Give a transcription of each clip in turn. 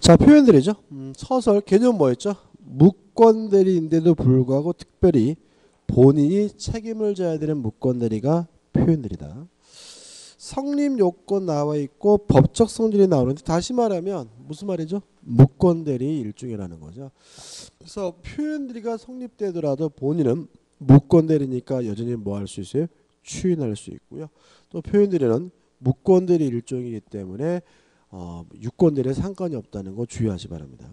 자, 표현들이죠. 서술 개념 뭐였죠? 무권대리인데도 불구하고 특별히 본인이 책임을 져야 되는 무권대리가 표현들이다. 성립 요건 나와 있고 법적 성질이 나오는데, 다시 말하면 무슨 말이죠? 무권대리 일종이라는 거죠. 그래서 표현들이가 성립되더라도 본인은 무권대리니까 여전히 뭐 할 수 있어요? 추인할 수 있고요. 또 표현들이는 무권대리 일종이기 때문에 유권대리에 상관이 없다는 거 주의하시 바랍니다.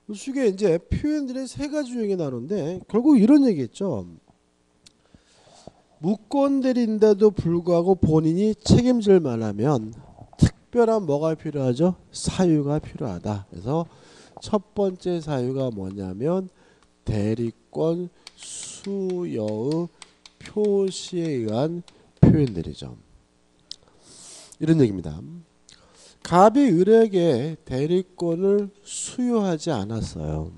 이게 이제 표현들의 세 가지 유형이 나오는데, 결국 이런 얘기겠죠. 무권대리인데도 불구하고 본인이 책임질 만하면 특별한 뭐가 필요하죠? 사유가 필요하다. 그래서 첫 번째 사유가 뭐냐면 대리권 수여의 표시에 의한 표현들이죠. 이런 얘기입니다. 갑이 을에게 대리권을 수여하지 않았어요.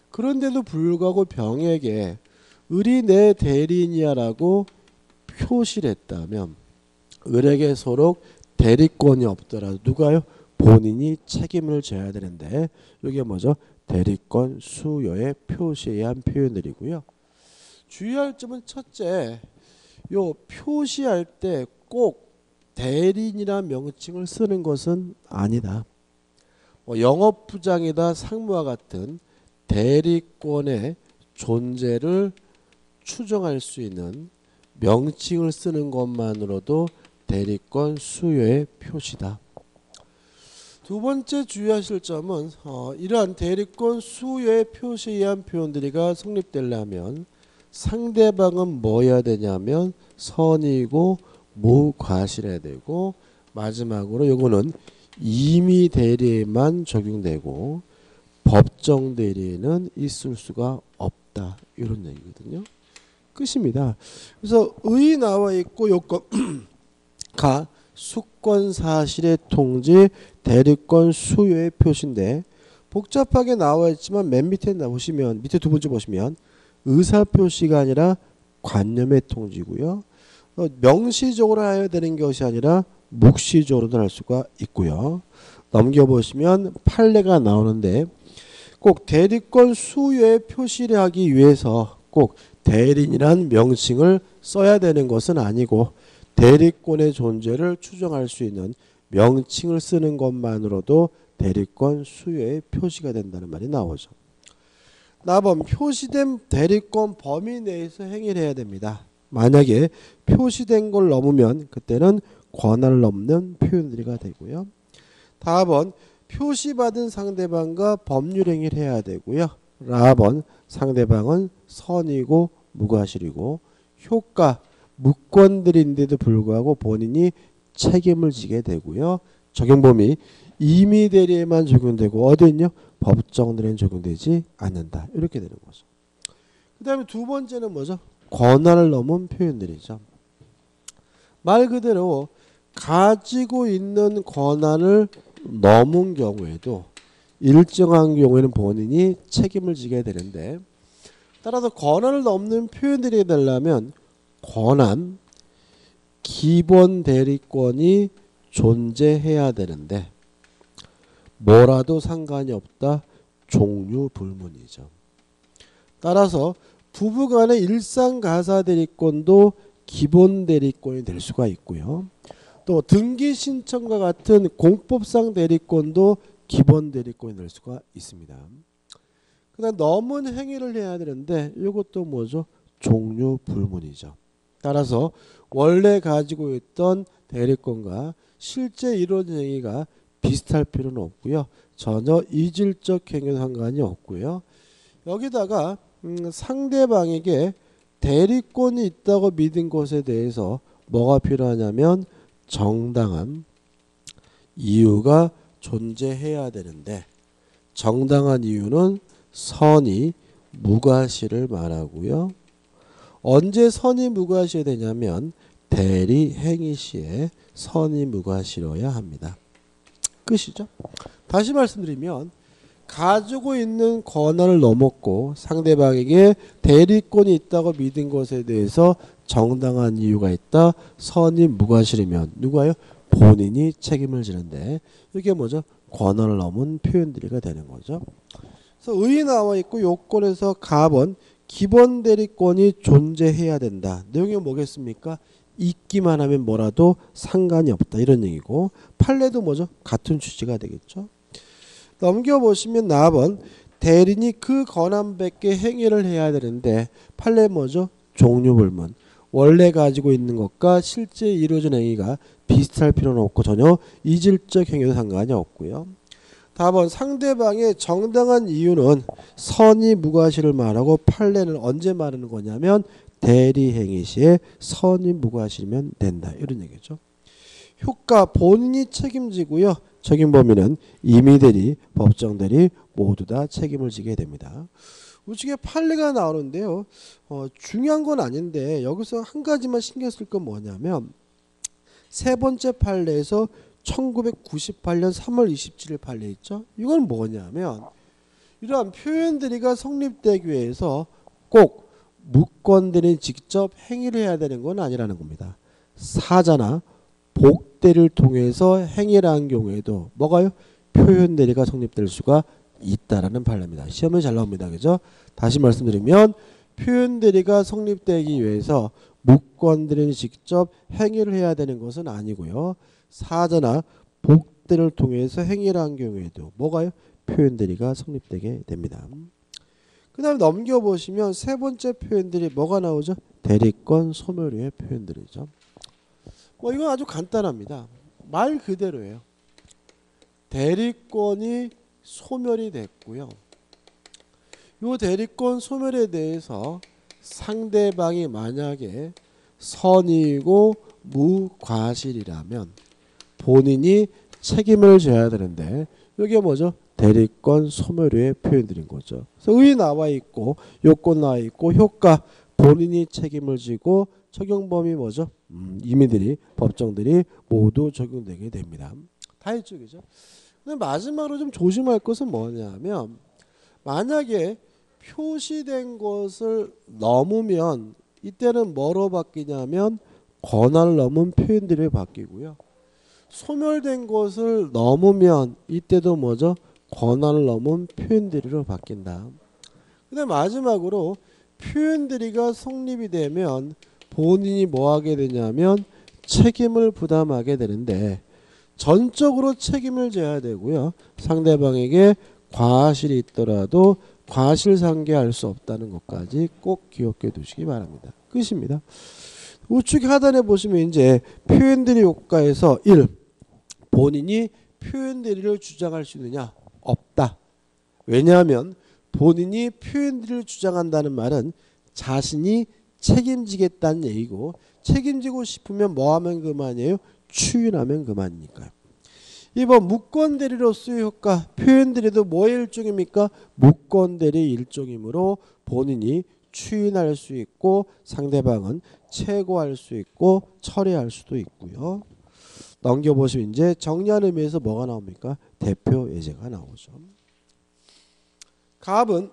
그런데도 불구하고 병에게 을이 내 대리인이야라고 표시를 했다면 을에게 서로 대리권이 없더라도 누가요? 본인이 책임을 져야 되는데, 이게 뭐죠? 대리권 수여의 표시에 의한 표현들이고요. 주의할 점은 첫째, 요 표시할 때 꼭 대리인이라는 명칭을 쓰는 것은 아니다. 영업부장이다 상무와 같은 대리권의 존재를 추정할 수 있는 명칭을 쓰는 것만으로도 대리권 수요의 표시다. 두 번째 주의하실 점은 이러한 대리권 수요의 표시에 의한 표현들이가 성립되려면 상대방은 뭐 해야 되냐면 선의고 무과실해야 되고, 마지막으로 이거는 임의 대리에만 적용되고 법정 대리에는 있을 수가 없다. 이런 얘기거든요. 끝입니다. 그래서 의 나와 있고 요건 가 수권 사실의 통지 대리권 수요의 표시인데, 복잡하게 나와 있지만 맨 밑에 보시면, 밑에 두 번째 보시면 의사 표시가 아니라 관념의 통지고요. 명시적으로 해야 되는 것이 아니라 묵시적으로도 할 수가 있고요. 넘겨보시면 판례가 나오는데, 꼭 대리권 수요의 표시를 하기 위해서 꼭 대리인이란 명칭을 써야 되는 것은 아니고, 대리권의 존재를 추정할 수 있는 명칭을 쓰는 것만으로도 대리권 수요의 표시가 된다는 말이 나오죠. 나범 표시된 대리권 범위 내에서 행위를 해야 됩니다. 만약에 표시된 걸 넘으면 그때는 권한을 넘는 표현들이가 되고요. 다번 표시받은 상대방과 법률 행위를 해야 되고요. 라번 상대방은 선이고 무과실이고, 효과 무권들인데도 불구하고 본인이 책임을 지게 되고요. 적용 범위 임의 대리에만 적용되고 어디는요? 법정 대리에는 적용되지 않는다. 이렇게 되는 거죠. 그 다음에 두 번째는 뭐죠? 권한을 넘은 표현들이죠. 말 그대로 가지고 있는 권한을 넘은 경우에도 일정한 경우에는 본인이 책임을 지게 되는데, 따라서 권한을 넘는 표현들이 되려면 권한, 기본 대리권이 존재해야 되는데 뭐라도 상관이 없다. 종류 불문이죠. 따라서 부부간의 일상가사 대리권도 기본 대리권이 될 수가 있고요. 또 등기 신청과 같은 공법상 대리권도 기본 대리권이 될 수가 있습니다. 그다음 넘은 행위를 해야 되는데 이것도 뭐죠? 종류 불문이죠. 따라서 원래 가지고 있던 대리권과 실제 이루어진 행위가 비슷할 필요는 없고요. 전혀 이질적 행위는 상관이 없고요. 여기다가 상대방에게 대리권이 있다고 믿은 것에 대해서 뭐가 필요하냐면 정당한 이유가 존재해야 되는데, 정당한 이유는 선의 무과실을 말하고요. 언제 선의 무과실이 되냐면 대리 행위 시에 선의 무과실어야 합니다. 끝이죠. 다시 말씀드리면 가지고 있는 권한을 넘었고 상대방에게 대리권이 있다고 믿은 것에 대해서 정당한 이유가 있다. 선의 무과실이면 누가요? 본인이 책임을 지는데, 이게 뭐죠? 권한을 넘은 표현들이가 되는 거죠. 그래서 의 나와 있고 요건에서 갑은 기본 대리권이 존재해야 된다. 내용이 뭐겠습니까? 있기만 하면 뭐라도 상관이 없다 이런 얘기고 판례도 뭐죠? 같은 취지가 되겠죠. 넘겨보시면 납은 대리인이 그 권한 밖의 행위를 해야 되는데 판례 뭐죠? 종류불문. 원래 가지고 있는 것과 실제 이루어진 행위가 비슷할 필요는 없고 전혀 이질적 행위도 상관이 없고요. 답은 상대방의 정당한 이유는 선의 무과실을 말하고 판례는 언제 말하는 거냐면 대리행위 시에 선의 무과실이면 된다 이런 얘기죠. 효과 본인이 책임지고요. 적용 범위는 임의대리, 법정대리 모두 다 책임을 지게 됩니다. 우측에 판례가 나오는데요. 중요한 건 아닌데 여기서 한 가지만 신경 쓸 건 뭐냐면 세 번째 판례에서 1998년 3월 27일 판례 있죠. 이건 뭐냐면 이러한 표현들이가 성립되기 위해서 꼭 무권대리인이 직접 행위를 해야 되는 건 아니라는 겁니다. 사자나 복대를 통해서 행위를 한 경우에도 뭐가요? 표현대리가 성립될 수가 있다라는 판례입니다. 시험에 잘 나옵니다. 그죠? 다시 말씀드리면 표현대리가 성립되기 위해서 무권대리인이 직접 행위를 해야 되는 것은 아니고요. 사자나 복대를 통해서 행위를 한 경우에도 뭐가요? 표현대리가 성립되게 됩니다. 그 다음에 넘겨보시면 세 번째 표현들이 뭐가 나오죠? 대리권 소멸유의 표현들이죠. 이건 아주 간단합니다. 말 그대로예요. 대리권이 소멸이 됐고요. 이 대리권 소멸에 대해서 상대방이 만약에 선의고 무과실이라면 본인이 책임을 져야 되는데 이게 뭐죠? 대리권 소멸의 표현들인 거죠. 그래서 의 나와 있고 요건 나와 있고 효과 본인이 책임을 지고 적용 범위 뭐죠? 임의들이 법정들이 모두 적용되게 됩니다. 다 이쪽이죠. 근데 마지막으로 좀 조심할 것은 뭐냐면 만약에 표시된 것을 넘으면 이때는 뭐로 바뀌냐면 권한을 넘은 표현들이 바뀌고요. 소멸된 것을 넘으면 이때도 뭐죠? 권한을 넘은 표현들이로 바뀐다. 근데 마지막으로 표현들이가 성립이 되면 본인이 뭐 하게 되냐면 책임을 부담하게 되는데 전적으로 책임을 져야 되고요. 상대방에게 과실이 있더라도 과실상계할 수 없다는 것까지 꼭 기억해 두시기 바랍니다. 끝입니다. 우측 하단에 보시면 이제 표현대리 효과에서 1. 본인이 표현대리를 주장할 수 있느냐? 없다. 왜냐하면 본인이 표현대리를 주장한다는 말은 자신이 책임지겠다는 얘기고 책임지고 싶으면 뭐 하면 그만이에요? 추인하면 그만이니까요. 2번 무권대리로서의 효과 표현대리도 뭐의 일종입니까? 무권대리 일종이므로 본인이 추인할 수 있고 상대방은 최고할 수 있고 철회할 수도 있고요. 넘겨보시면 이제 정리하는 의미에서 뭐가 나옵니까? 대표 예제가 나오죠. 갑은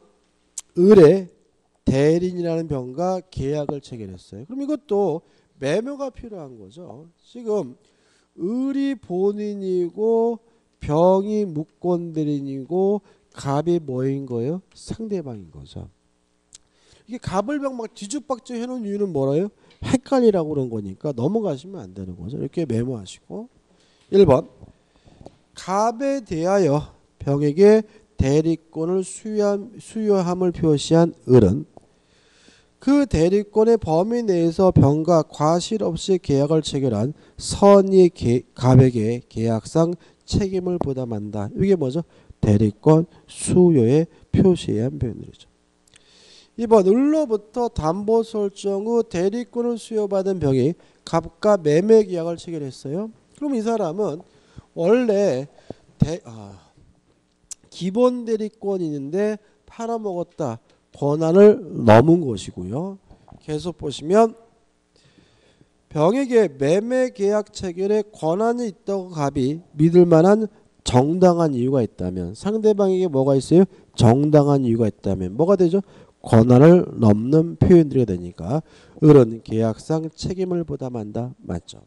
을의 대리인이라는 병과 계약을 체결했어요. 그럼 이것도 매묘가 필요한 거죠. 지금 을이 본인이고 병이 무권대리인이고 갑이 뭐인 거예요? 상대방인 거죠. 이게 갑을 병 막 뒤죽박죽 해놓은 이유는 뭐라요? 헷갈리라고 그런 거니까 넘어가시면 안 되는 거죠. 이렇게 메모하시고 1번 갑에 대하여 병에게 대리권을 수여함을 표시한 을은 그 대리권의 범위 내에서 병과 과실 없이 계약을 체결한 선의 갑에게 계약상 책임을 부담한다. 이게 뭐죠? 대리권 수요의 표시에 한 표현들이죠. 2번 을로부터 담보 설정 후 대리권을 수여받은 병이 갑과 매매 계약을 체결했어요. 그럼 이 사람은 원래 기본 대리권이 있는데 팔아먹었다. 권한을 넘은 것이고요. 계속 보시면 병에게 매매 계약 체결에 권한이 있다고 갑이 믿을 만한 정당한 이유가 있다면 상대방에게 뭐가 있어요? 정당한 이유가 있다면 뭐가 되죠? 권한을 넘는 표현들이 되니까 을은 계약상 책임을 부담한다. 맞죠?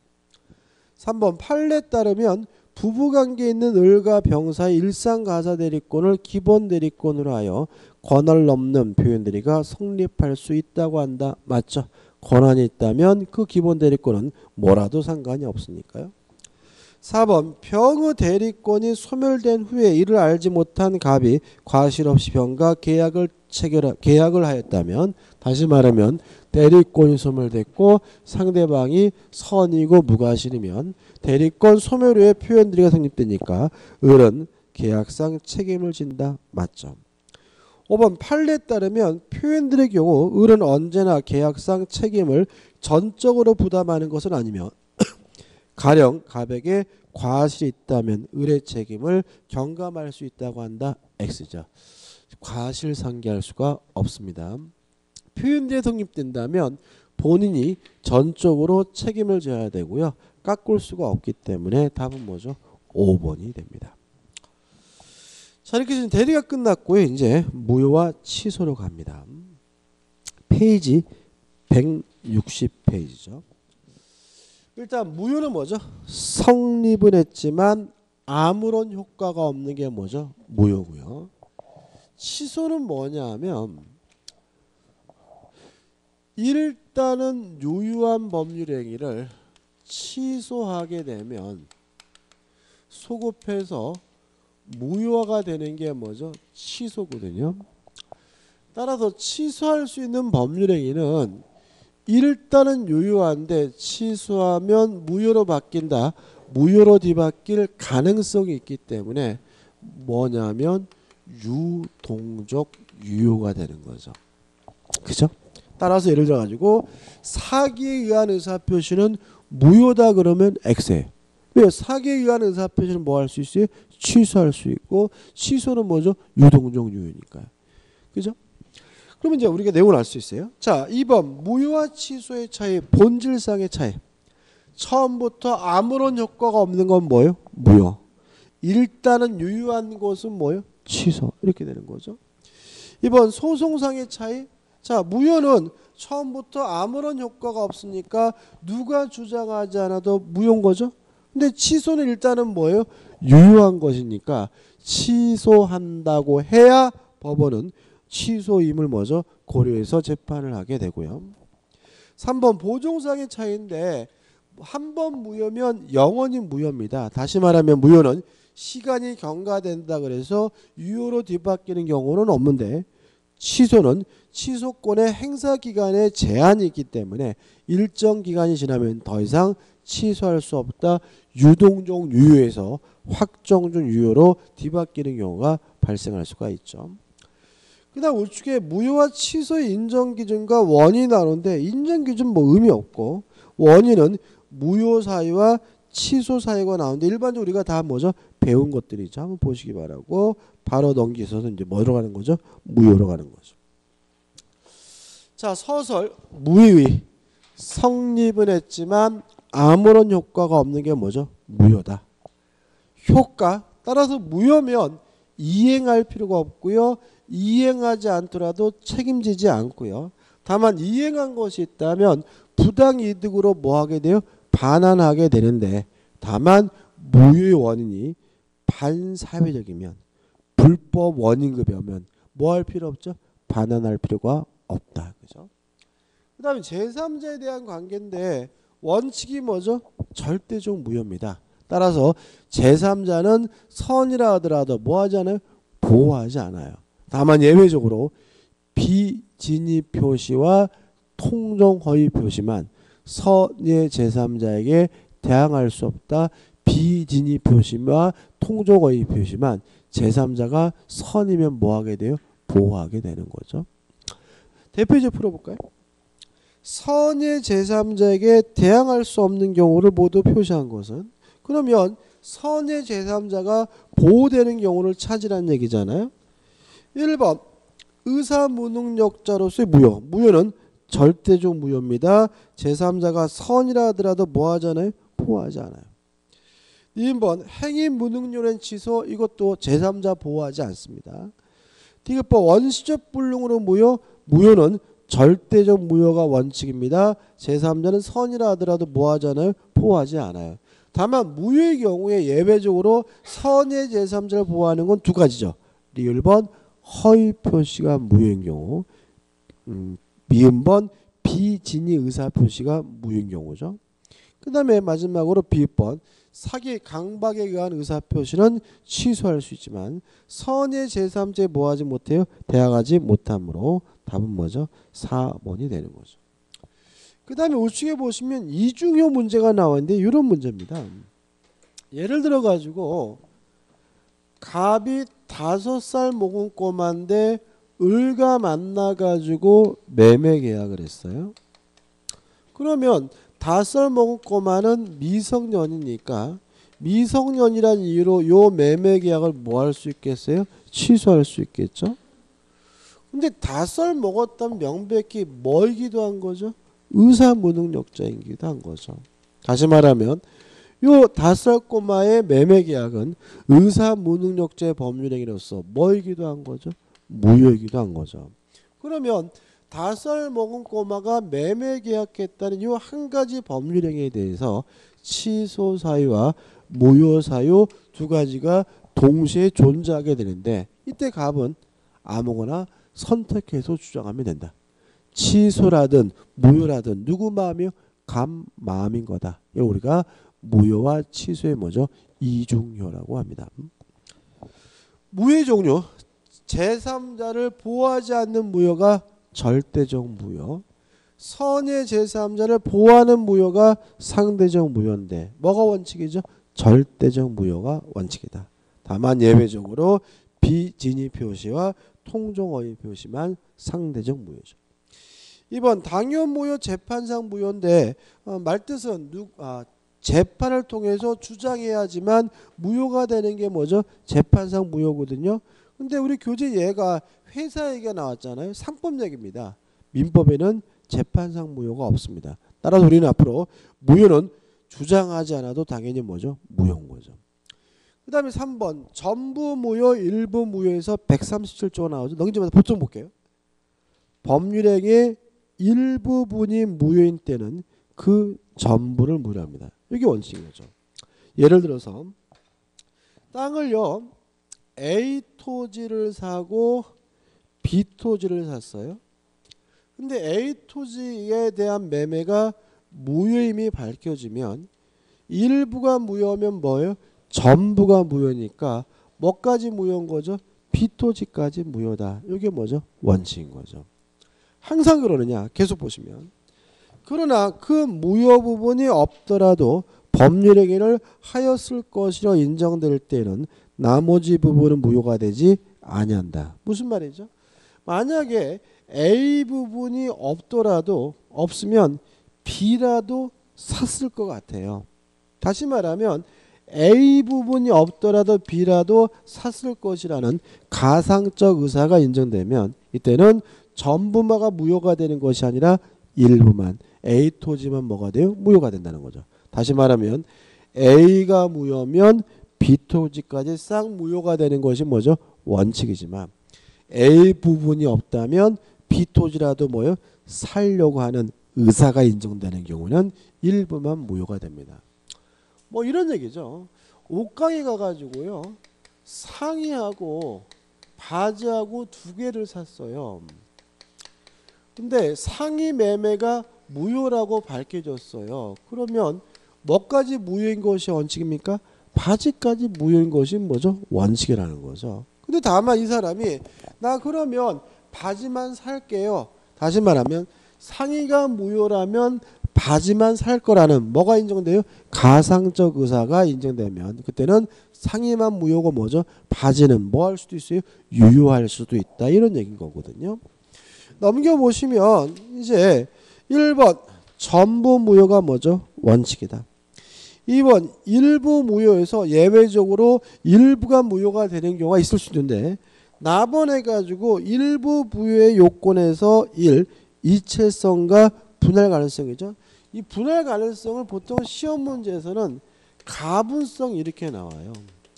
3번 판례에 따르면 부부관계에 있는 을과 병사의 일상가사 대리권을 기본 대리권으로 하여 권한을 넘는 표현들이가 성립할 수 있다고 한다. 맞죠? 권한이 있다면 그 기본 대리권은 뭐라도 상관이 없으니까요. 4번 병의 대리권이 소멸된 후에 이를 알지 못한 갑이 과실 없이 병과 계약을 하였다면, 다시 말하면 대리권이 소멸됐고 상대방이 선이고 무과실이면 대리권 소멸 후에 표현들이가 성립되니까 을은 계약상 책임을 진다. 맞죠? 5번 판례에 따르면 표현들의 경우 을은 언제나 계약상 책임을 전적으로 부담하는 것은 아니며 가령 갑에게 과실이 있다면 을의 책임을 경감할 수 있다고 한다. X죠. 과실 상기할 수가 없습니다. 표현들이 성립된다면 본인이 전적으로 책임을 져야 되고요. 깎을 수가 없기 때문에 답은 뭐죠? 5번이 됩니다. 자, 이렇게 지금 대리가 끝났고요. 이제 무효와 취소로 갑니다. 페이지 160페이지죠. 일단 무효는 뭐죠? 성립은 했지만 아무런 효과가 없는 게 뭐죠? 무효고요. 취소는 뭐냐 하면 일단은 유효한 법률 행위를 취소하게 되면 소급해서 무효화가 되는 게 뭐죠? 취소거든요. 따라서 취소할 수 있는 법률 행위는 일단은 유효한데 취소하면 무효로 바뀐다. 무효로 뒤바뀔 가능성이 있기 때문에 뭐냐면 유동적 유효가 되는 거죠. 그죠? 따라서 예를 들어 가지고 사기에 의한 의사표시는 무효다 그러면 X예요. 왜? 사기에 의한 의사표시는 뭐 할 수 있어요? 취소할 수 있고 취소는 뭐죠? 유동적 유효니까요. 그죠? 그러면 이제 우리가 내용을 알 수 있어요. 자, 2번 무효와 취소의 차이, 본질상의 차이. 처음부터 아무런 효과가 없는 건 뭐예요? 무효. 일단은 유효한 것은 뭐예요? 취소. 이렇게 되는 거죠. 2번 소송상의 차이. 자, 무효는 처음부터 아무런 효과가 없으니까 누가 주장하지 않아도 무효인 거죠. 근데 취소는 일단은 뭐예요? 유효한 것이니까 취소한다고 해야 법원은 취소임을 뭐죠? 고려해서 재판을 하게 되고요. 3번 보종상의 차이인데 한 번 무효면 영원히 무효입니다. 다시 말하면 무효는 시간이 경과된다 그래서 유효로 뒤바뀌는 경우는 없는데 취소는 취소권의 행사 기간에 제한이 있기 때문에 일정 기간이 지나면 더 이상 취소할 수 없다. 유동적 유효에서 확정적 유효로 뒤바뀌는 경우가 발생할 수가 있죠. 그 다음 우측에 무효와 취소의 인정기준과 원인이 나오는데 인정기준 뭐 의미 없고 원인은 무효 사유와 취소 사유가 나오는데 일반적으로 우리가 다 뭐죠? 배운 것들이죠. 한번 보시기 바라고 바로 넘기셔서 이제 뭐로 가는 거죠? 무효로 가는 거죠. 자, 서설 무효의 성립은 했지만 아무런 효과가 없는 게 뭐죠? 무효다. 효과 따라서 무효면 이행할 필요가 없고요. 이행하지 않더라도 책임지지 않고요. 다만 이행한 것이 있다면 부당이득으로 뭐 하게 돼요? 반환하게 되는데 다만 무효의 원인이 반사회적이면 불법 원인급여면 뭐 할 필요 없죠? 반환할 필요가 없다. 그죠? 그 다음에 제3자에 대한 관계인데 원칙이 뭐죠? 절대적 무효입니다. 따라서 제3자는 선이라 하더라도 뭐 하지 않아요? 보호하지 않아요. 다만 예외적으로 비진입 표시와 통정 허위 표시만 선의 제3자에게 대항할 수 없다. 비진입 표시와 통정 허위 표시만 제3자가 선이면 뭐 하게 돼요? 보호하게 되는 거죠. 대표적 풀어볼까요? 선의 제3자에게 대항할 수 없는 경우를 모두 표시한 것은 그러면 선의 제3자가 보호되는 경우를 찾으라는 얘기잖아요. 1번 의사무능력자로서의 무효. 무효는 절대적 무효입니다. 제3자가 선이라 하더라도 뭐 하잖아요? 보호하지 않아요. 2번 행위무능률의 취소. 이것도 제3자 보호하지 않습니다. 디귿번 원시적 불능으로 무효. 무효는 절대적 무효가 원칙입니다. 제3자는 선이라 하더라도 뭐 하잖아요? 보호하지 않아요. 다만 무효의 경우에 예외적으로 선의 제3자를 보호하는 건 두 가지죠. 리을번 허위 표시가 무효인 경우, 미음번 비진위 의사 표시가 무효인 경우죠. 그 다음에 마지막으로 비읍번 사기 강박에 의한 의사 표시는 취소할 수 있지만 선의 제3자에 뭐하지 못해요? 대항하지 못하므로 답은 뭐죠? 4번이 되는 거죠. 그 다음에 우측에 보시면 이중효 문제가 나왔는데 이런 문제입니다. 예를 들어 가지고 갑이 5살 먹은 꼬마인데 을과 만나 가지고 매매 계약을 했어요. 그러면 5살 먹은 꼬마는 미성년이니까 미성년이란 이유로 요 매매 계약을 뭐 할 수 있겠어요? 취소할 수 있겠죠. 근데 5살 먹었다면 명백히 뭐이기도 한 거죠? 의사무능력자이기도 한 거죠. 다시 말하면 요 5살 꼬마의 매매 계약은 의사무능력자의 법률행위로서 뭐이기도 한 거죠? 무효이기도 한 거죠. 그러면 5살 먹은 꼬마가 매매 계약했다는 이 한 가지 법률행위에 대해서 취소 사유와 무효 사유 두 가지가 동시에 존재하게 되는데 이때 갑은 아무거나 선택해서 주장하면 된다. 취소라든 무효라든 누구 마음이요? 갑 마음인 거다. 이걸 우리가 무효와 취소의 뭐죠? 이중효라고 합니다. 무효의 종류 제3자를 보호하지 않는 무효가 절대적 무효, 선의 제3자를 보호하는 무효가 상대적 무효인데 뭐가 원칙이죠? 절대적 무효가 원칙이다. 다만 예외적으로 비진위 표시와 통정어휘 표시만 상대적 무효죠. 2번 당연 무효 재판상 무효인데 말뜻은 재판을 통해서 주장해야지만 무효가 되는 게 뭐죠? 재판상 무효거든요. 근데 우리 교재 예가 회사 얘기가 나왔잖아요. 상법 얘기입니다. 민법에는 재판상 무효가 없습니다. 따라서 우리는 앞으로 무효는 주장하지 않아도 당연히 뭐죠? 무효인 거죠. 그 다음에 3번 전부 무효 일부 무효에서 137조가 나오죠. 넘기자마자 보통 볼게요. 법률행위의 일부분이 무효인 때는 그 전부를 무효합니다. 이게 원칙인 거죠. 예를 들어서 땅을요 A 토지를 사고 B 토지를 샀어요. 근데 A 토지에 대한 매매가 무효임이 밝혀지면 일부가 무효하면 뭐예요? 전부가 무효니까 뭐까지 무효인 거죠? B 토지까지 무효다. 이게 뭐죠? 원칙인 거죠. 항상 그러느냐? 계속 보시면. 그러나 그 무효 부분이 없더라도 법률행위를 하였을 것이라 인정될 때는 나머지 부분은 무효가 되지 아니한다. 무슨 말이죠? 만약에 A 부분이 없으면 B라도 샀을 것 같아요. 다시 말하면 A 부분이 없더라도 B라도 샀을 것이라는 가상적 의사가 인정되면 이때는 전부마가 무효가 되는 것이 아니라 일부만 A 토지만 뭐가 돼요? 무효가 된다는 거죠. 다시 말하면 A가 무효면 B 토지까지 싹 무효가 되는 것이 뭐죠? 원칙이지만 A 부분이 없다면 B 토지라도 뭐요? 살려고 하는 의사가 인정되는 경우는 일부만 무효가 됩니다. 뭐 이런 얘기죠. 옷가게 가가지고요 상의하고 바지하고 두 개를 샀어요. 근데 상의 매매가 무효라고 밝혀졌어요. 그러면 뭐까지 무효인 것이 원칙입니까? 바지까지 무효인 것이 뭐죠? 원칙이라는 거죠. 근데 다만 이 사람이 나 그러면 바지만 살게요. 다시 말하면 상의가 무효라면 바지만 살 거라는 뭐가 인정돼요? 가상적 의사가 인정되면 그때는 상의만 무효고 뭐죠? 바지는 뭐 할 수도 있어요? 유효할 수도 있다. 이런 얘기인 거거든요. 넘겨보시면 이제 1번 전부 무효가 뭐죠? 원칙이다. 2번 일부 무효에서 예외적으로 일부가 무효가 되는 경우가 있을 수 있는데 나번해가지고 일부 무효의 요건에서 1. 이체성과 분할 가능성이죠. 이 분할 가능성을 보통 시험 문제에서는 가분성 이렇게 나와요.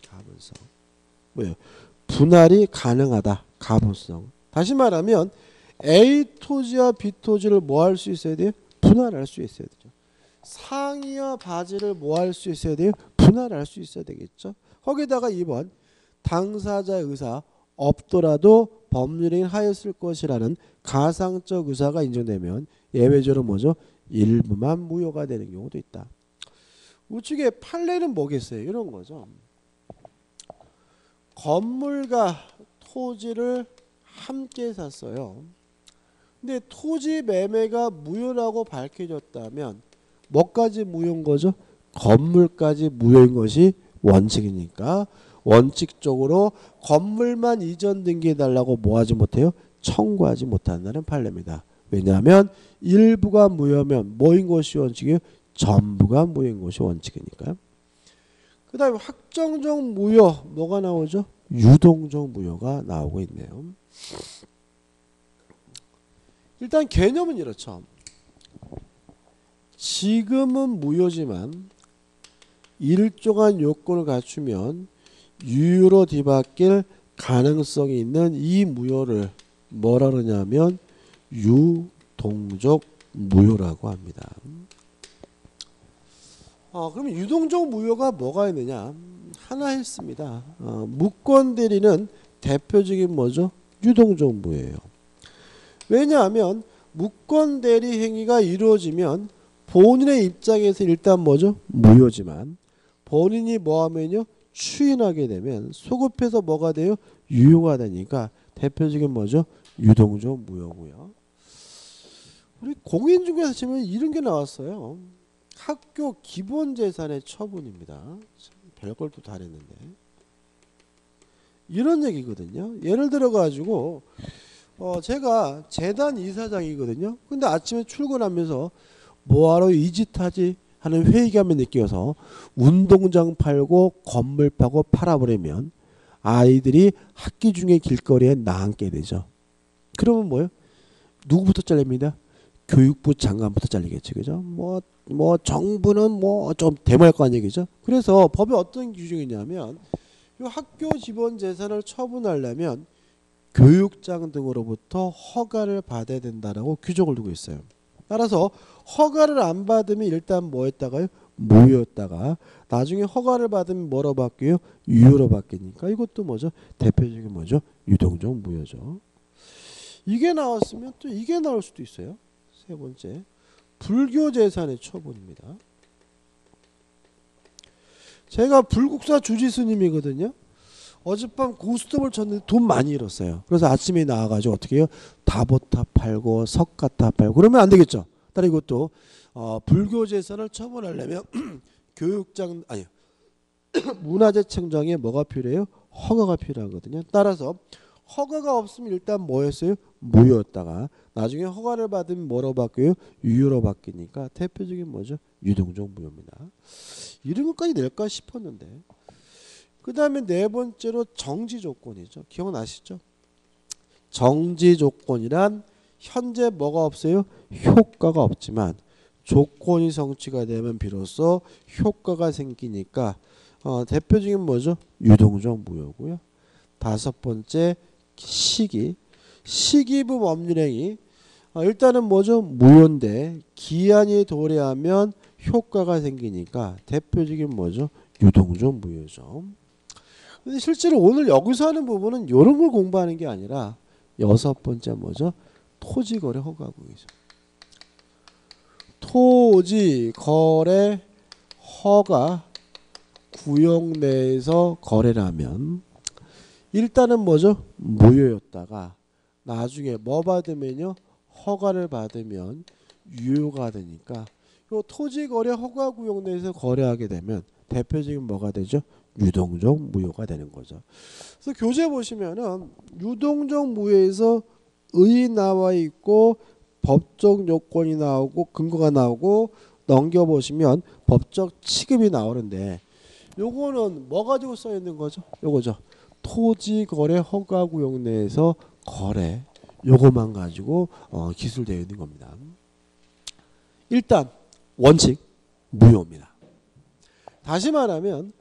가분성. 뭐예요? 분할이 가능하다. 가분성. 다시 말하면 A 토지와 B 토지를 뭐 할 수 있어야 돼요? 분할할 수 있어야 되죠. 상의와 바지를 뭐 할 수 있어야 돼요? 분할할 수 있어야 되겠죠. 거기다가 2번 당사자의 의사 없더라도 법률행위 하였을 것이라는 가상적 의사가 인정되면 예외적으로 뭐죠? 일부만 무효가 되는 경우도 있다. 우측에 판례는 뭐겠어요? 이런 거죠. 건물과 토지를 함께 샀어요. 근데 토지 매매가 무효라고 밝혀졌다면 뭐까지 무효인 거죠? 건물까지 무효인 것이 원칙이니까 원칙적으로 건물만 이전 등기해달라고 뭐 하지 못해요? 청구하지 못한다는 판례입니다. 왜냐하면 일부가 무효면 뭐인 것이 원칙이에요? 전부가 무효인 것이 원칙이니까요. 그 다음에 확정적 무효 뭐가 나오죠? 유동적 무효가 나오고 있네요. 일단 개념은 이렇죠. 지금은 무효지만 일정한 요건을 갖추면 유효로 뒤바뀔 가능성이 있는 이 무효를 뭐라 그러냐면 유동적 무효라고 합니다. 그러면 유동적 무효가 뭐가 있느냐? 하나 했습니다. 무권 대리는 대표적인 뭐죠? 유동적 무효예요. 왜냐하면 무권 대리 행위가 이루어지면 본인의 입장에서 일단 뭐죠? 무효지만 본인이 뭐하면요? 추인하게 되면 소급해서 뭐가 돼요? 유효가 되니까 대표적인 뭐죠? 유동적 무효고요. 우리 공인중개사 치면 이런 게 나왔어요. 학교 기본재산의 처분입니다. 별걸 또 다 했는데 이런 얘기거든요. 예를 들어 가지고 제가 재단 이사장이거든요. 근데 아침에 출근하면서 뭐하러 이 짓 하지 하는 회의감을 느껴서 운동장 팔고 건물 파고 팔아버리면 아이들이 학기 중에 길거리에 나앉게 되죠. 그러면 뭐예요? 누구부터 잘립니다? 교육부 장관부터 잘리겠지, 그죠? 뭐 정부는 뭐 좀 대모할 거 아니에요, 그죠? 그래서 법에 어떤 규정이냐면 이 학교 지번 재산을 처분하려면 교육장 등으로부터 허가를 받아야 된다라고 규정을 두고 있어요. 따라서 허가를 안 받으면 일단 뭐 했다가요? 무효였다가 나중에 허가를 받으면 뭐로 바뀌어요? 유효로 바뀌니까 이것도 뭐죠? 대표적인 뭐죠? 유동적 무효죠. 이게 나왔으면 또 이게 나올 수도 있어요. 세 번째, 불교 재산의 처분입니다. 제가 불국사 주지스님이거든요. 어젯밤 고스톱을 쳤는데 돈 많이 잃었어요. 그래서 아침에 나와가지고 어떻게 해요? 다보탑 팔고 석가탑 팔고 그러면 안 되겠죠. 따라 이것도 불교 재산을 처분하려면 교육장 아니 문화재청장에 뭐가 필요해요? 허가가 필요하거든요. 따라서 허가가 없으면 일단 뭐였어요? 무효였다가 나중에 허가를 받으면 뭐로 바뀌어요? 유효로 바뀌니까 대표적인 뭐죠? 유동적 무효입니다. 이런 것까지 낼까 싶었는데 그 다음에 네 번째로 정지 조건이죠. 기억나시죠? 정지 조건이란 현재 뭐가 없어요? 효과가 없지만 조건이 성취가 되면 비로소 효과가 생기니까 대표적인 뭐죠? 유동적 무효고요. 다섯 번째 시기부 법률행위 일단은 뭐죠? 무효인데 기한이 도래하면 효과가 생기니까 대표적인 뭐죠? 유동적 무효죠. 근데 실제로 오늘 여기서 하는 부분은 이런 걸 공부하는 게 아니라 여섯 번째 뭐죠? 토지거래 허가구역이죠. 토지거래 허가 구역 내에서 거래를 하면 일단은 뭐죠? 무효였다가 나중에 뭐 받으면요? 허가를 받으면 유효가 되니까 요 토지거래 허가구역 내에서 거래하게 되면 대표적인 뭐가 되죠? 유동적 무효가 되는 거죠. 그래서 교재 보시면은 유동적 무효에서 의 나와 있고 법적 요건이 나오고 근거가 나오고 넘겨보시면 법적 취급이 나오는데 요거는 뭐 가지고 써 있는 거죠? 요거죠. 토지거래 허가구역 내에서 거래 요거만 가지고 기술되어 있는 겁니다. 일단 원칙 무효입니다. 다시 말하면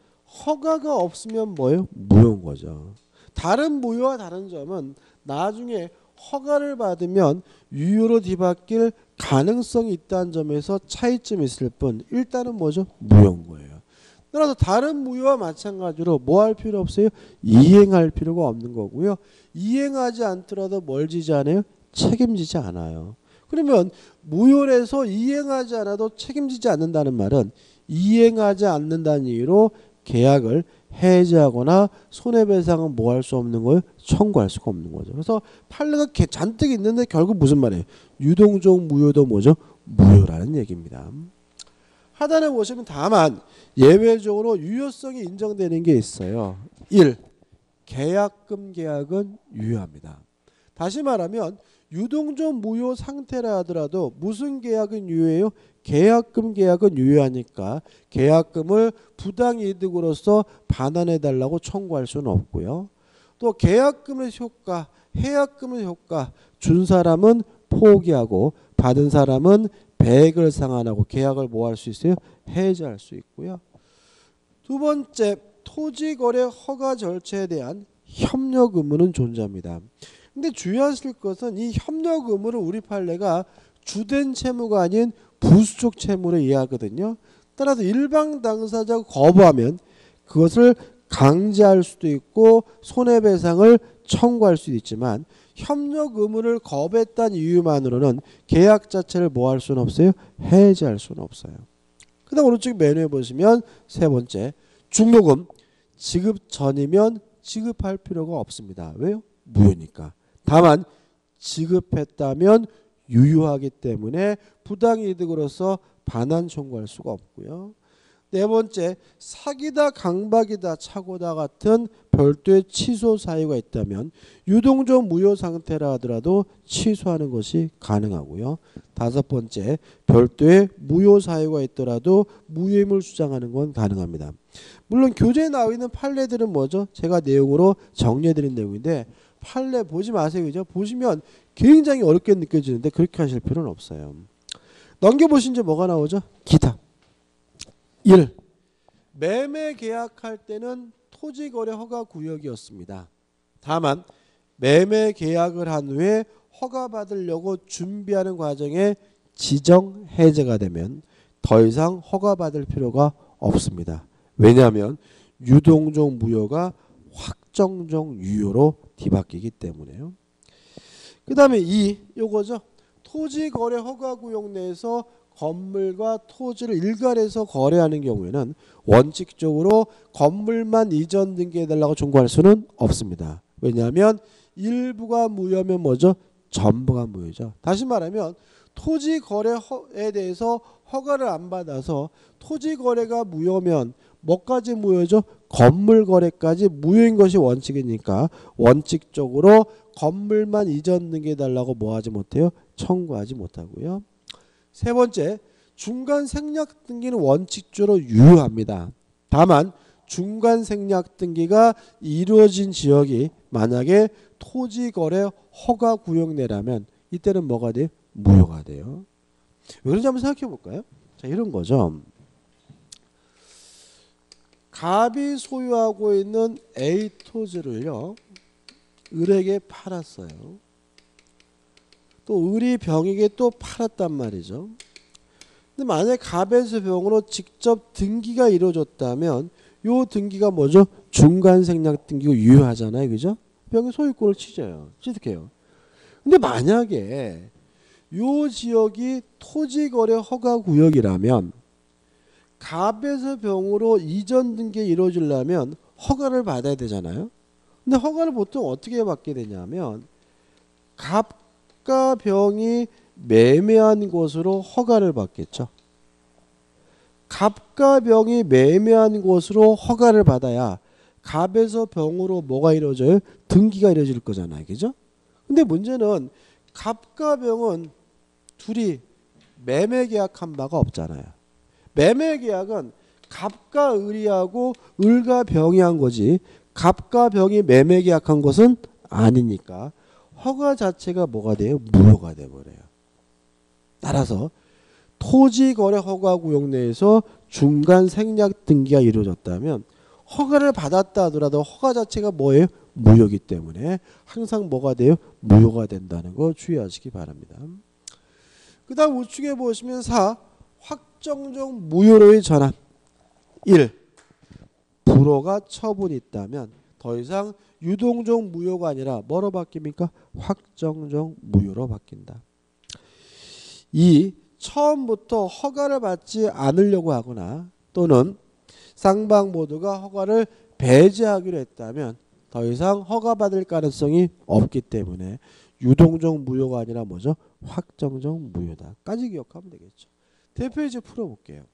허가가 없으면 뭐예요? 무효인 거죠. 다른 무효와 다른 점은 나중에 허가를 받으면 유효로 뒤바뀔 가능성이 있다는 점에서 차이점이 있을 뿐 일단은 뭐죠? 무효인 거예요. 따라서 다른 무효와 마찬가지로 뭐 할 필요 없어요? 이행할 필요가 없는 거고요. 이행하지 않더라도 뭘 지지 않아요? 책임지지 않아요. 그러면 무효에서 이행하지 않아도 책임지지 않는다는 말은 이행하지 않는다는 이유로 계약을 해지하거나 손해배상은 뭐 할 수 없는 거예요? 청구할 수가 없는 거죠. 그래서 판례가 잔뜩 있는데 결국 무슨 말이에요? 유동적 무효도 뭐죠? 무효라는 얘기입니다. 하단에 보시면 다만 예외적으로 유효성이 인정되는 게 있어요. 1. 계약금 계약은 유효합니다. 다시 말하면 유동적 무효 상태라 하더라도 무슨 계약은 유효해요? 계약금 계약은 유효하니까 계약금을 부당이득으로서 반환해 달라고 청구할 수는 없고요. 또 계약금의 효과, 해약금의 효과 준 사람은 포기하고 받은 사람은 배액을 상환하고 계약을 뭐 할 수 있어요? 해지할 수 있고요. 두 번째, 토지거래 허가 절차에 대한 협력 의무는 존재합니다. 근데 주의하실 것은 이 협력 의무를 우리 판례가 주된 채무가 아닌 부수적 채무로 이해하거든요. 따라서 일방 당사자가 거부하면 그것을 강제할 수도 있고 손해배상을 청구할 수도 있지만 협력 의무를 거부했다는 이유만으로는 계약 자체를 뭐 할 수는 없어요? 해지할 수는 없어요. 그 다음 오른쪽 메뉴에 보시면 세 번째, 중로금 지급 전이면 지급할 필요가 없습니다. 왜요? 무효니까. 다만 지급했다면 유효하기 때문에 부당이득으로서 반환 청구할 수가 없고요. 네 번째, 사기다 강박이다 착오다 같은 별도의 취소 사유가 있다면 유동적 무효 상태라 하더라도 취소하는 것이 가능하고요. 다섯 번째, 별도의 무효 사유가 있더라도 무효임을 주장하는 건 가능합니다. 물론 교재에 나와 있는 판례들은 뭐죠? 제가 내용으로 정리해드린 내용인데 판례 보지 마세요. 그죠? 보시면 굉장히 어렵게 느껴지는데 그렇게 하실 필요는 없어요. 넘겨보신 지 뭐가 나오죠? 기타. 1. 매매 계약할 때는 토지거래 허가 구역이었습니다. 다만 매매 계약을 한 후에 허가 받으려고 준비하는 과정에 지정 해제가 되면 더 이상 허가 받을 필요가 없습니다. 왜냐하면 유동적 무효가 확정적 유효로 뒤바뀌기 때문에요. 그 다음에 2. 요거죠. 토지거래 허가구역 내에서 건물과 토지를 일괄해서 거래하는 경우에는 원칙적으로 건물만 이전 등기해달라고 청구할 수는 없습니다. 왜냐하면 일부가 무효면 뭐죠? 전부가 무효죠. 다시 말하면 토지거래에 대해서 허가를 안 받아서 토지거래가 무효면 뭐까지 무효죠? 건물거래까지 무효인 것이 원칙이니까 원칙적으로 건물만 이전 등기해달라고 뭐하지 못해요? 청구하지 못하고요. 세 번째, 중간 생략 등기는 원칙적으로 유효합니다. 다만 중간 생략 등기가 이루어진 지역이 만약에 토지거래 허가 구역 내라면 이때는 뭐가 돼요? 무효가 돼요. 왜 그런지 한번 생각해 볼까요? 자, 이런 거죠. 갑이 소유하고 있는 A 토지를요, 을에게 팔았어요. 또 을이 병에게 또 팔았단 말이죠. 근데 만약에 갑에서 병으로 직접 등기가 이루어졌다면 요 등기가 뭐죠? 중간 생략 등기고 유효하잖아요. 그죠? 병의 소유권을 취득해요. 근데 만약에 요 지역이 토지거래 허가 구역이라면 갑에서 병으로 이전 등기 이루어지려면 허가를 받아야 되잖아요. 근데 허가를 보통 어떻게 받게 되냐면 갑과 병이 매매한 곳으로 허가를 받겠죠. 갑과 병이 매매한 곳으로 허가를 받아야 갑에서 병으로 뭐가 이루어져요? 등기가 이루어질 거잖아요. 그죠? 근데 문제는 갑과 병은 둘이 매매 계약한 바가 없잖아요. 매매 계약은 갑과 을이하고 을과 병이 한 거지 갑과 병이 매매 계약한 것은 아니니까 허가 자체가 뭐가 돼요? 무효가 돼버려요. 따라서 토지거래 허가구역 내에서 중간 생략 등기가 이루어졌다면 허가를 받았다 하더라도 허가 자체가 뭐예요? 무효이기 때문에 항상 뭐가 돼요? 무효가 된다는 거 주의하시기 바랍니다. 그 다음 우측에 보시면 4. 확정적 무효로의 전환. 1. 불허가 처분이 있다면 더 이상 유동적 무효가 아니라 뭐로 바뀝니까? 확정적 무효로 바뀐다. 2. 처음부터 허가를 받지 않으려고 하거나 또는 쌍방 모두가 허가를 배제하기로 했다면 더 이상 허가받을 가능성이 없기 때문에 유동적 무효가 아니라 뭐죠? 확정적 무효다까지 기억하면 되겠죠. 대표이제 풀어볼게요.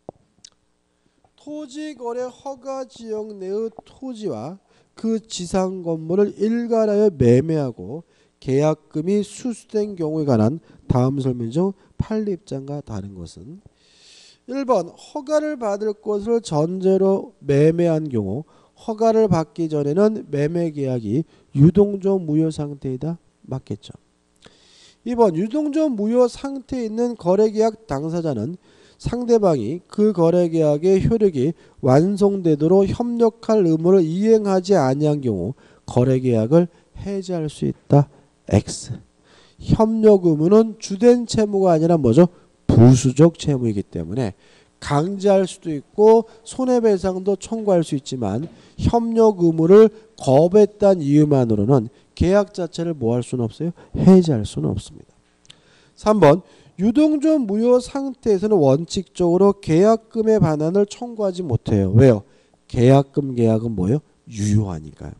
토지거래 허가지역 내의 토지와 그 지상 건물을 일괄하여 매매하고 계약금이 수수된 경우에 관한 다음 설명 중 판례 입장과 다른 것은 1번 허가를 받을 것을 전제로 매매한 경우 허가를 받기 전에는 매매 계약이 유동적 무효 상태이다. 맞겠죠. 2번 유동적 무효 상태에 있는 거래계약 당사자는 상대방이 그 거래계약의 효력이 완성되도록 협력할 의무를 이행하지 아니한 경우 거래계약을 해지할 수 있다. X. 협력 의무는 주된 채무가 아니라 뭐죠? 부수적 채무이기 때문에 강제할 수도 있고 손해배상도 청구할 수 있지만 협력 의무를 거부했다는 이유만으로는 계약 자체를 뭐 할 수는 없어요? 해지할 수는 없습니다. 3번 유동적 무효 상태에서는 원칙적으로 계약금의 반환을 청구하지 못해요. 왜요? 계약금 계약은 뭐예요? 유효하니까요.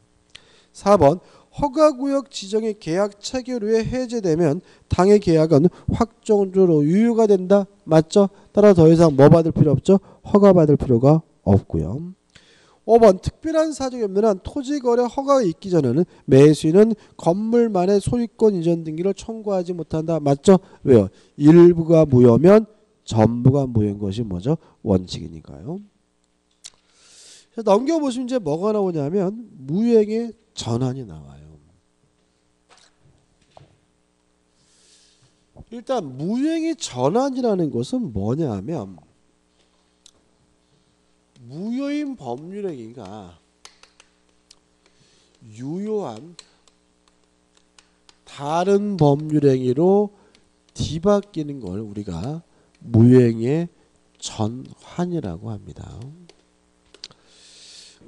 4번 허가구역 지정의 계약 체결 후에 해제되면 당해 계약은 확정적으로 유효가 된다. 맞죠? 따라 더 이상 뭐 받을 필요 없죠? 허가 받을 필요가 없고요. 5번 특별한 사정이 없는 한 토지거래 허가가 있기 전에는 매수인은 건물만의 소유권 이전 등기를 청구하지 못한다. 맞죠? 왜요? 일부가 무효면 전부가 무효인 것이 뭐죠? 원칙이니까요. 넘겨보시면 이제 뭐가 나오냐면 무효행의 전환이 나와요. 일단 무효행의 전환이라는 것은 뭐냐 하면 무효인 법률행위가 유효한 다른 법률행위로 뒤바뀌는 걸 우리가 무효행위의 전환이라고 합니다.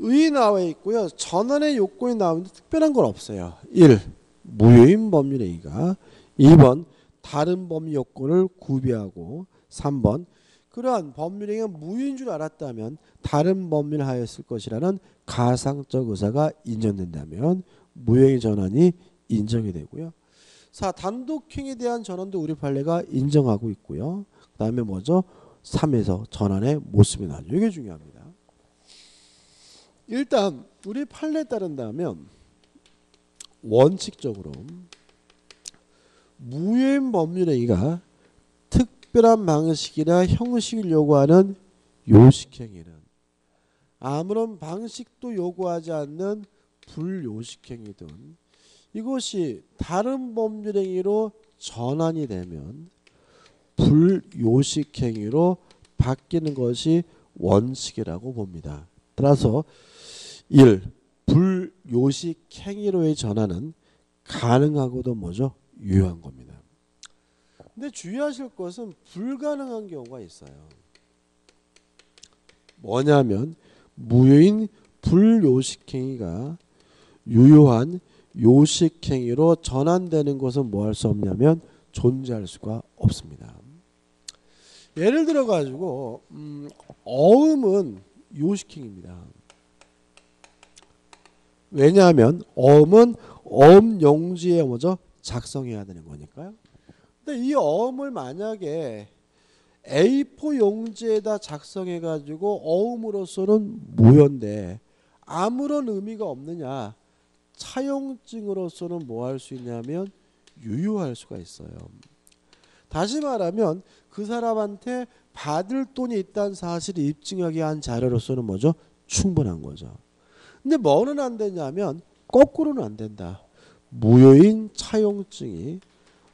의 나와 있고요. 전환의 요건이 나오는데 특별한 건 없어요. 1. 무효인 법률행위가 2번 다른 법률 요건을 구비하고 3번 그러한 법률행위가 무효인 줄 알았다면 다른 법률을 하였을 것이라는 가상적 의사가 인정된다면 무효행위 전환이 인정이 되고요. 4. 단독행위에 대한 전환도 우리 판례가 인정하고 있고요. 그 다음에 뭐죠? 3에서 전환의 모습이 나죠. 이게 중요합니다. 일단 우리 판례에 따른다면 원칙적으로 무효인 법률행위가 특별한 방식이나 형식을 요구하는 요식행위는 아무런 방식도 요구하지 않는 불요식행위든 이것이 다른 법률행위로 전환이 되면 불요식행위로 바뀌는 것이 원칙이라고 봅니다. 따라서 1. 불요식행위로의 전환은 가능하고도 뭐죠? 유효한 겁니다. 근데 주의하실 것은 불가능한 경우가 있어요. 뭐냐면 무효인 불요식행위가 유효한 요식행위로 전환되는 것은 뭐 할 수 없냐면 존재할 수가 없습니다. 예를 들어 가지고 어음은 요식행위입니다. 왜냐하면 어음은 어음용지에 뭐죠? 작성해야 되는 거니까요. 근데 이 어음을 만약에 A4 용지에다 작성해 가지고 어음으로서는 무효인데 아무런 의미가 없느냐? 차용증으로서는 뭐 할 수 있냐면 유효할 수가 있어요. 다시 말하면 그 사람한테 받을 돈이 있다는 사실을 입증하기 위한 자료로서는 뭐죠? 충분한 거죠. 근데 뭐는 안 되냐면 거꾸로는 안 된다. 무효인 차용증이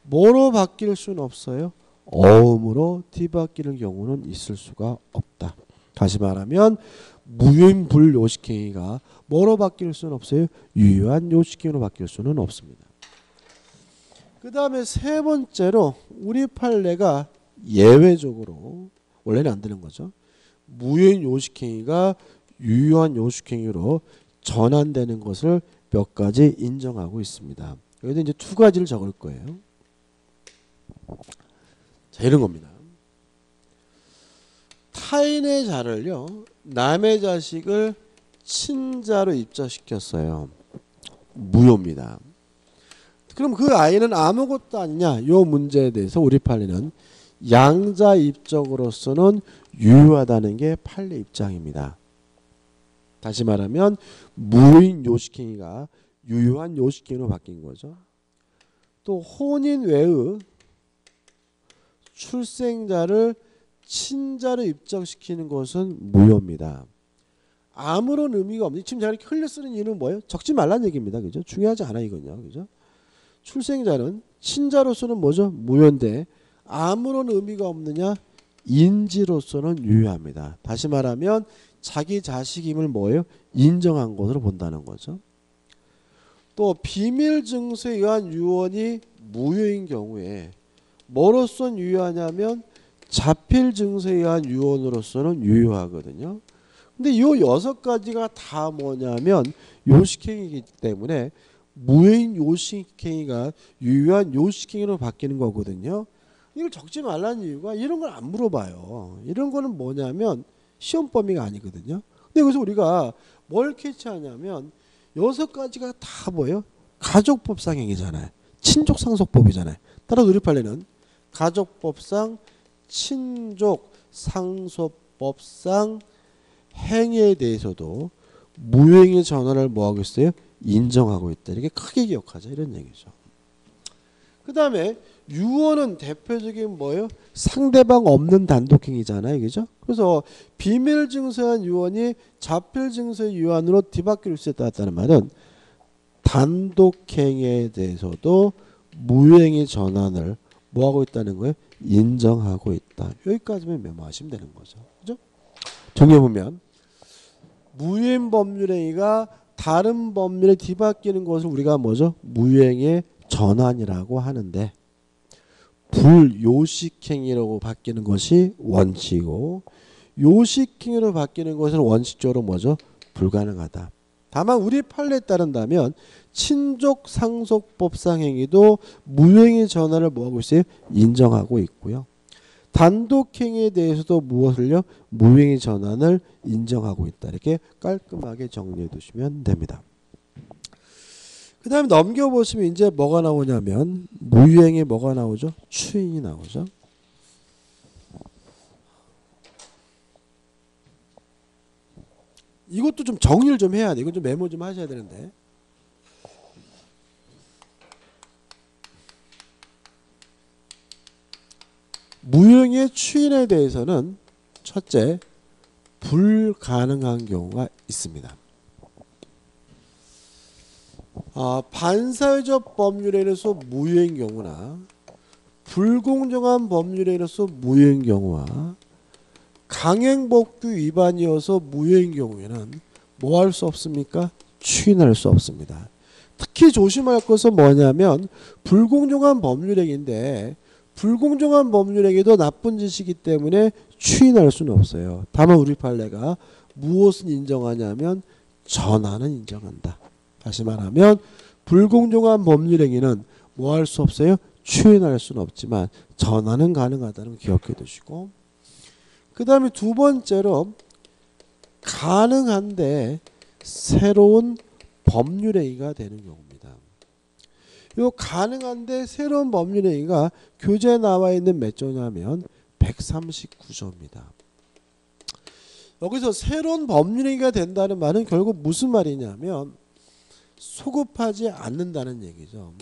뭐로 바뀔 수는 없어요? 어음으로 뒤바뀌는 경우는 있을 수가 없다. 다시 말하면 무효인 불요식행위가 뭐로 바뀔 수는 없어요? 유효한 요식행위로 바뀔 수는 없습니다. 그 다음에 세 번째로 우리 판례가 예외적으로 원래는 안 되는 거죠. 무효인 요식행위가 유효한 요식행위로 전환되는 것을 몇 가지 인정하고 있습니다. 여기도 이제 두 가지를 적을 거예요. 자, 이런 겁니다. 타인의 자를요, 남의 자식을 친자로 입자시켰어요. 무효입니다. 그럼 그 아이는 아무것도 아니냐? 이 문제에 대해서 우리 판례는 양자 입적으로서는 유효하다는 게 판례 입장입니다. 다시 말하면 무효인 요식행위가 유효한 요식행위로 바뀐 거죠. 또 혼인 외의 출생자를 친자로 입적시키는 것은 무효입니다. 아무런 의미가 없는, 지금 제가 이렇게 흘려 쓰는 이유는 뭐예요? 적지 말라는 얘기입니다. 그죠? 중요하지 않아 이건요. 그죠? 출생자는 친자로서는 뭐죠? 무효인데 아무런 의미가 없느냐? 인지로서는 유효합니다. 다시 말하면 자기 자식임을 뭐예요? 인정한 것으로 본다는 거죠. 또 비밀 증서에 의한 유언이 무효인 경우에 뭐로선 유효하냐면 자필 증서에 의한 유언으로서는 유효하거든요. 근데 이 6가지가 다 뭐냐면 요식행위이기 때문에 무효인 요식행위가 유효한 요식행위로 바뀌는 거거든요. 이걸 적지 말라는 이유가 이런 걸 안 물어봐요. 이런 거는 뭐냐면 시험 범위가 아니거든요. 근데 여기서 우리가 뭘 캐치하냐면 6가지가 다 뭐예요? 가족법상 행위잖아요. 친족상속법이잖아요. 따라서 우리 판례는 가족법상 친족상속법상 행위에 대해서도 무효행위 전환을 뭐하고 있어요? 인정하고 있다. 이렇게 크게 기억하자 이런 얘기죠. 그 다음에 유언은 대표적인 뭐예요? 상대방 없는 단독행위잖아요. 그죠? 그래서 비밀 증서한 유언이 자필 증서의 유언으로 뒤바뀔 수 있다는 말은 단독행위에 대해서도 무효행위 전환을 뭐하고 있다는 거예요? 인정하고 있다. 여기까지만 메모하시면 되는 거죠. 그죠? 정리해보면 무효인 법률행위가 다른 법률에 뒤바뀌는 것을 우리가 뭐죠? 무효행위의 전환이라고 하는데 불요식행위라고 바뀌는 것이 원칙이고 요식행위로 바뀌는 것은 원칙적으로 뭐죠? 불가능하다. 다만 우리 판례에 따른다면 친족상속법상 행위도 무효행위 전환을 뭐하고 있어요? 인정하고 있고요. 단독행위에 대해서도 무엇을요? 무효행위 전환을 인정하고 있다. 이렇게 깔끔하게 정리해 두시면 됩니다. 그 다음에 넘겨보시면 이제 뭐가 나오냐면 무효행위 뭐가 나오죠? 추인이 나오죠. 이것도 좀 정리를 좀 해야 돼. 이건 좀 메모 좀 하셔야 되는데. 무효행위의 추인에 대해서는 첫째, 불가능한 경우가 있습니다. 반사회적 법률에 의해서 무효인 경우나 불공정한 법률에 의해서 무효인 경우와 강행법규 위반이어서 무효인 경우에는 뭐 할 수 없습니까? 추인할 수 없습니다. 특히 조심할 것은 뭐냐면 불공정한 법률행위인데 불공정한 법률행위도 나쁜 짓이기 때문에 추인할 수는 없어요. 다만 우리 판례가 무엇은 인정하냐면 전환은 인정한다. 다시 말하면 불공정한 법률행위는 뭐 할 수 없어요? 추인할 수는 없지만 전환은 가능하다는 걸 기억해 두시고, 그 다음에 두 번째로 가능한데 새로운 법률행위가 되는 경우입니다. 이 가능한데 새로운 법률행위가 교재에 나와 있는 몇 조냐면 139조입니다. 여기서 새로운 법률행위가 된다는 말은 결국 무슨 말이냐면 소급하지 않는다는 얘기죠.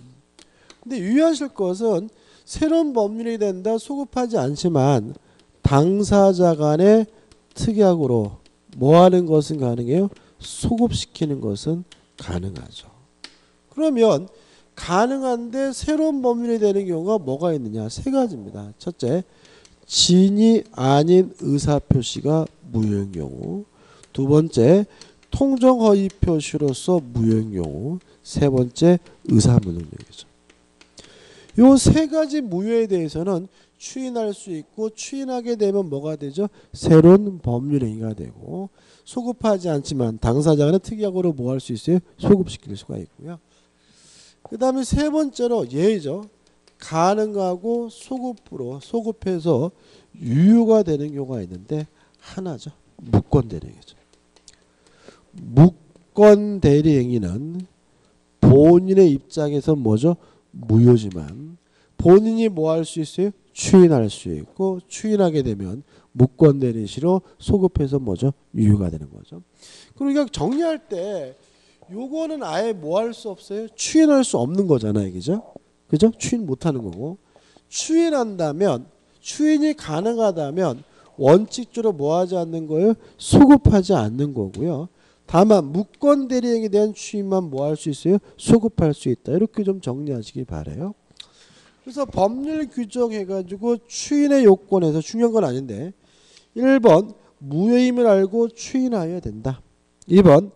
근데 유의하실 것은 새로운 법률이 된다 소급하지 않지만 당사자 간의 특약으로 뭐 하는 것은 가능해요? 소급시키는 것은 가능하죠. 그러면 가능한데 새로운 법률이 되는 경우가 뭐가 있느냐? 세 가지입니다. 첫째, 진이 아닌 의사표시가 무효인 경우. 두 번째, 통정허위 표시로서 무효인 경우. 세 번째, 의사무능력이죠. 요 세 가지 무효에 대해서는 추인할 수 있고, 추인하게 되면 뭐가 되죠? 새로운 법률행위가 되고, 소급하지 않지만 당사자는 특약으로 뭐 할 수 있어요? 소급시킬 수가 있고요. 그 다음에 세 번째로 예죠. 가능하고 소급으로 소급해서 유효가 되는 경우가 있는데 하나죠. 무권대리행위죠. 무권대리행위는 본인의 입장에서 뭐죠? 무효지만 본인이 뭐 할 수 있어요? 추인할 수 있고, 추인하게 되면 무권대리시로 소급해서 뭐죠? 유효가 되는 거죠. 그러니까 정리할 때 요거는 아예 뭐 할 수 없어요? 추인할 수 없는 거잖아요. 그죠? 그죠? 추인 못하는 거고, 추인한다면, 추인이 가능하다면 원칙적으로 뭐 하지 않는 거예요? 소급하지 않는 거고요. 다만 무권대리행위에 대한 추인만 뭐 할 수 있어요? 소급할 수 있다. 이렇게 좀 정리하시기 바라요. 그래서 법률 규정해가지고 추인의 요건에서 중요한 건 아닌데 1번 무효임을 알고 추인하여야 된다. 2번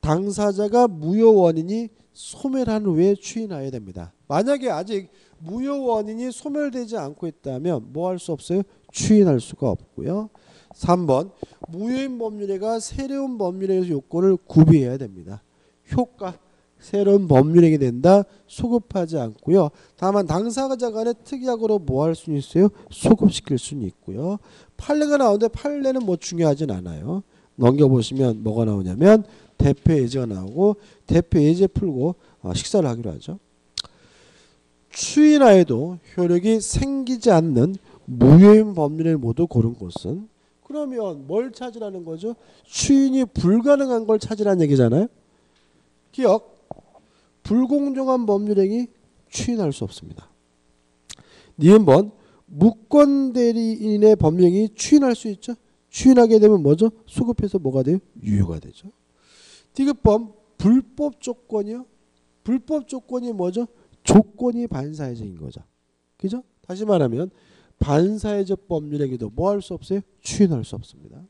당사자가 무효 원인이 소멸한 후에 추인하여야 됩니다. 만약에 아직 무효 원인이 소멸되지 않고 있다면 뭐 할 수 없어요? 추인할 수가 없고요. 3번 무효인 법률행위가 새로운 법률행위에서 요건을 구비해야 됩니다. 효과 새로운 법률행위 된다. 소급하지 않고요. 다만 당사자 간에 특약으로 뭐 할 수는 있어요? 소급시킬 수는 있고요. 판례가 나오는데 판례는 뭐 중요하진 않아요. 넘겨보시면 뭐가 나오냐면 대표 예제가 나오고 대표 예제 풀고 식사를 하기로 하죠. 추인하여도 효력이 생기지 않는 무효인 법률을 모두 고른 곳은 그러면 뭘 찾으라는 거죠? 추인이 불가능한 걸 찾으라는 얘기잖아요. 기억 불공정한 법률행위 추인할 수 없습니다. 니은번 무권대리인의 법령이 추인할 수 있죠. 추인하게 되면 뭐죠? 소급해서 뭐가 돼요? 유효가 되죠. 디귿번 불법 조건이요. 불법 조건이 뭐죠? 조건이 반사회적인 거죠. 그죠? 다시 말하면 반사회적 법률행위도 뭐 할 수 없어요? 추인할 수 없습니다.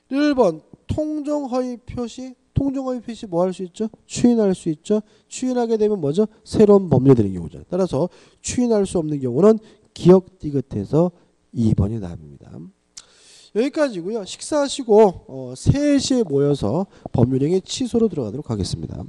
1번 통정허위 표시. 통정허위 표시 뭐 할 수 있죠? 추인할 수 있죠. 추인하게 되면 뭐죠? 새로운 법률이 되는 경우죠. 따라서 추인할 수 없는 경우는 기억 디귿해서 2번이 답입니다. 여기까지고요. 식사하시고 3시에 모여서 법률행위 취소로 들어가도록 하겠습니다.